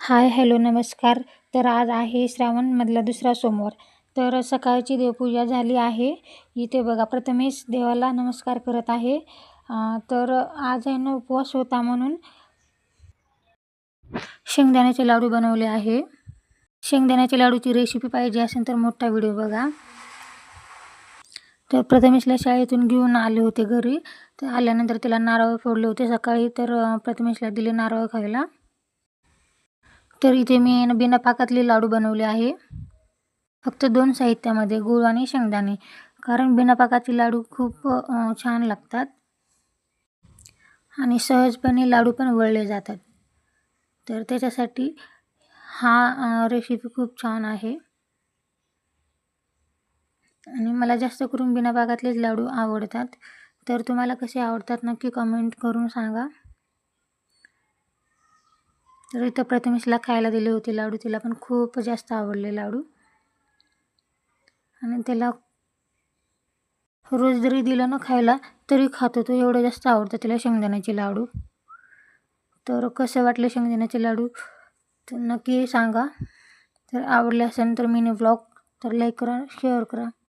हाय, hello, नमस्कार. तर आज आहे श्रावणमधला दुसरा सोमवार. तर सकाळची देवपूजा झाली आहे. इथे बघा प्रथमेश देवाला नमस्कार करत आहे. तर आज आहे ना उपवास होता म्हणून शेंगदाण्याचे लाडू बनवले आहे. शेंगदाण्याच्या लाडूची रेसिपी पाहिजे असेल तर मोठा व्हिडिओ बघा. तर प्रथमेशला शाळेतून घेऊन आले होते घरी. तर आल्यानंतर त्याला नारळ फोडले होते सकाळी. तर प्रथमेशला दिले नारळ खायला. तर इथे मी बिना पाकातले लाडू बनवले आहे. फक्त 2 साहित्यामध्ये गूळ आणि शेंगदाणे. कारण बिना पाकाचे लाडू खूप छान लागतात आणि सहजपणे लाडू पण वळले जातात. तर त्याच्यासाठी हा रेसिपी खूप छान आहे आणि मला जास्त करून बिना पाकातलेच लाडू आवडतात. तर तुम्हाला कसे आवडतात नक्की कमेंट करून सांगा. तर इथं प्रथमेशला खायला दिले होते लाडू. तिला पण खूप जास्त आवडले लाडू आणि त्याला रोज जरी दिलं ना खायला तरी खातो तो. एवढं जास्त आवडतं त्याला शेंगदाण्याचे लाडू. तर कसं वाटलं शेंगदाण्याचे लाडू तर नक्की सांगा. तर आवडले असेल तर मिनी व्लॉग तर लाईक करा, शेअर करा.